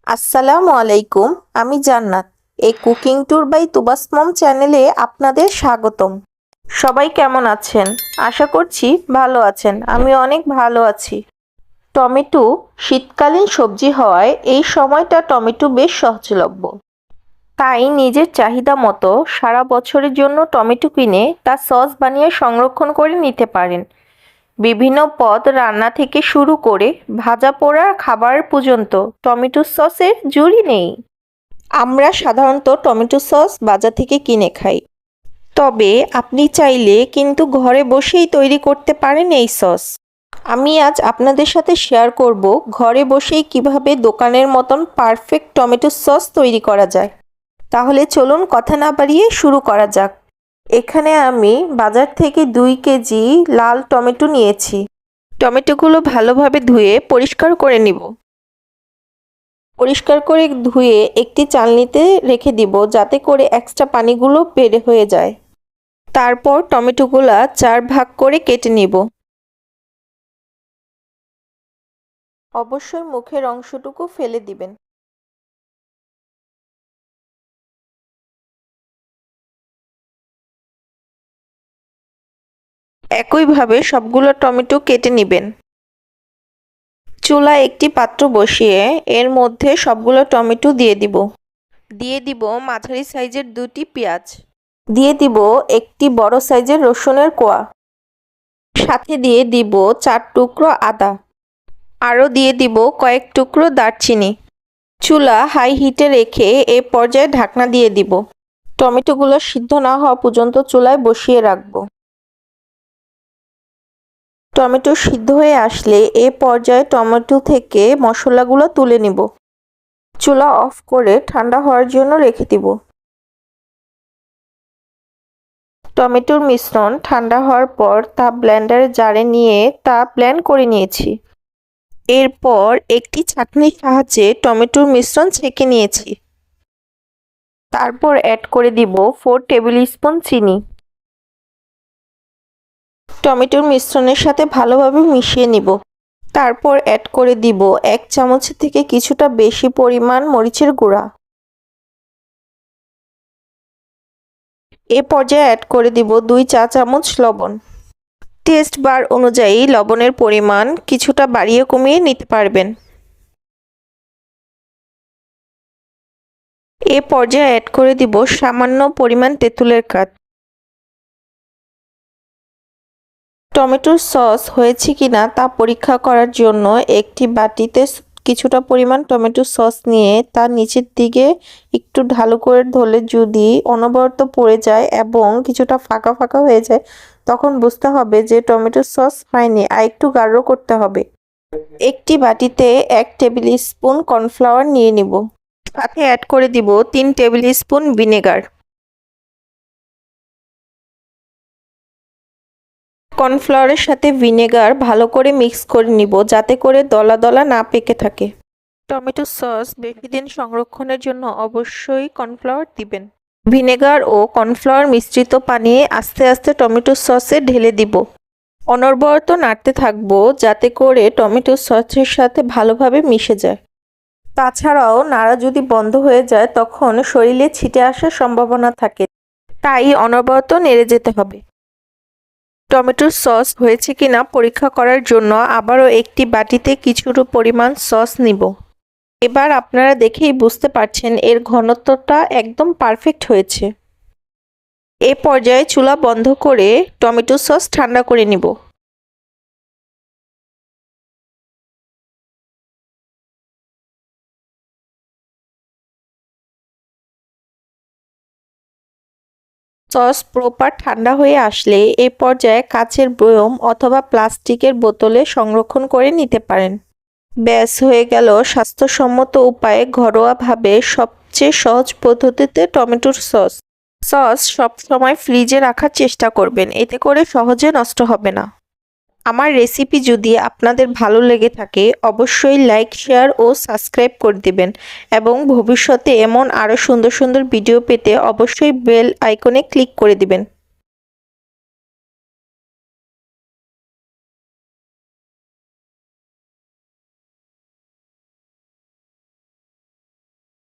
আসসালামু আলাইকুম। আমি জান্নাত। এই কুকিং ট্যুর বাই তুবাস মম চ্যানেলে আপনাদের স্বাগতম। সবাই কেমন আছেন? আশা করছি ভালো আছেন। আমি অনেক ভালো আছি। টমেটো শীতকালীন সবজি হওয়ায় এই সময়টা টমেটো বেশ সহজলভ্য। তাই নিজের চাহিদা মতো সারা বছরের জন্য টমেটো কিনে তা সস বানিয়ে সংরক্ষণ করে নিতে পারেন। বিভিন্ন পদ রান্না থেকে শুরু করে ভাজা পোড়া খাবার পর্যন্ত টমেটো সসের জুড়ি নেই। আমরা সাধারণত টমেটো সস বাজার থেকে কিনে খাই, তবে আপনি চাইলে কিন্তু ঘরে বসেই তৈরি করতে পারেন এই সস। আমি আজ আপনাদের সাথে শেয়ার করব ঘরে বসেই কিভাবে দোকানের মতন পারফেক্ট টমেটো সস তৈরি করা যায়। তাহলে চলুন কথা না বাড়িয়ে শুরু করা যাক। এখানে আমি বাজার থেকে 2 কেজি লাল টমেটো নিয়েছি। টমেটোগুলো ভালোভাবে ধুয়ে পরিষ্কার করে নিব। পরিষ্কার করে ধুয়ে একটি চালনিতে রেখে দিব, যাতে করে এক্সট্রা পানিগুলো বের হয়ে যায়। তারপর টমেটোগুলা 4 ভাগ করে কেটে নিব। অবশ্যই মুখের অংশটুকু ফেলে দিবেন। একইভাবে সবগুলো টমেটো কেটে নিবেন। চুলায় একটি পাত্র বসিয়ে এর মধ্যে সবগুলো টমেটো দিয়ে দিব। দিয়ে দিব মাঝারি সাইজের 2টি পেঁয়াজ। দিয়ে দিব একটি বড় সাইজের রসুনের কোয়া। সাথে দিয়ে দিব 4 টুকরো আদা। আরও দিয়ে দিব কয়েক টুকরো দারচিনি। চুলা হাই হিটে রেখে এ পর্যায়ে ঢাকনা দিয়ে দিব। টমেটোগুলো সিদ্ধ না হওয়া পর্যন্ত চুলায় বসিয়ে রাখব। টমেটো সিদ্ধ হয়ে আসলে এ পর্যায়ে টমেটো থেকে মশলাগুলো তুলে নিব। চুলা অফ করে ঠান্ডা হওয়ার জন্য রেখে দিব। টমেটোর মিশ্রণ ঠান্ডা হওয়ার পর তা ব্লেন্ডারে জারে নিয়ে তা ব্লেন্ড করে নিয়েছি। এরপর একটি ছাঁকনির সাহায্যে টমেটোর মিশ্রণ ছেঁকে নিয়েছি। তারপর অ্যাড করে দিব 4 টেবিল স্পুন চিনি। টমেটোর মিশ্রণের সাথে ভালোভাবে মিশিয়ে নিব। তারপর অ্যাড করে দিব 1 চামচ থেকে কিছুটা বেশি পরিমাণ মরিচের গুঁড়া। এ পর্যায়ে অ্যাড করে দিব 2 চা চামচ লবণ। টেস্ট বার অনুযায়ী লবণের পরিমাণ কিছুটা বাড়িয়ে কমিয়ে নিতে পারবেন। এ পর্যায়ে অ্যাড করে দিব সামান্য পরিমাণ তেঁতুলের কাঠ। টমেটোর সস হয়েছে কিনা তা পরীক্ষা করার জন্য একটি বাটিতে কিছুটা পরিমাণ টমেটো সস নিয়ে তার নিচের দিকে একটু ঢালু করে ধরলে যদি অনবরত পড়ে যায় এবং কিছুটা ফাঁকা ফাঁকা হয়ে যায়, তখন বুঝতে হবে যে টমেটো সস হয়নি, আর একটু গাঢ় করতে হবে। একটি বাটিতে 1 টেবিল স্পুন কর্নফ্লাওয়ার নিয়ে নিব। সাথে অ্যাড করে দিব 3 টেবিল স্পুন ভিনেগার। কর্নফ্লাওয়ারের সাথে ভিনেগার ভালো করে মিক্স করে নিব, যাতে করে দলা দলা না পেকে থাকে। টমেটো সস বেশি দিন সংরক্ষণের জন্য অবশ্যই কর্নফ্লাওয়ার দিবেন। ভিনেগার ও কর্নফ্লাওয়ার মিশ্রিত পানি আস্তে আস্তে টমেটো সসে ঢেলে দিব। অনবরত নাড়তে থাকবো, যাতে করে টমেটো সসের সাথে ভালোভাবে মিশে যায়। তাছাড়াও নাড়া যদি বন্ধ হয়ে যায় তখন শরীরে ছিটে আসার সম্ভাবনা থাকে, তাই অনবরত নেড়ে যেতে হবে। টমেটোর সস হয়েছে কিনা পরীক্ষা করার জন্য আবারও একটি বাটিতে কিছুটা পরিমাণ সস নিব। এবার আপনারা দেখেই বুঝতে পারছেন এর ঘনত্বটা একদম পারফেক্ট হয়েছে। এ পর্যায়ে চুলা বন্ধ করে টমেটো সস ঠান্ডা করে নিব। সস প্রপার ঠান্ডা হয়ে আসলে এ পর্যায়ে কাচের বয়ম অথবা প্লাস্টিকের বোতলে সংরক্ষণ করে নিতে পারেন। ব্যাস হয়ে গেল স্বাস্থ্যসম্মত উপায়ে ঘরোয়াভাবে সবচেয়ে সহজ পদ্ধতিতে টমেটোর সস। সস সবসময় ফ্রিজে রাখার চেষ্টা করবেন, এতে করে সহজে নষ্ট হবে না। আমার রেসিপি যদি আপনাদের ভালো লেগে থাকে অবশ্যই লাইক, শেয়ার ও সাবস্ক্রাইব করে দিবেন এবং ভবিষ্যতে এমন আরও সুন্দর সুন্দর ভিডিও পেতে অবশ্যই বেল আইকনে ক্লিক করে দিবেন।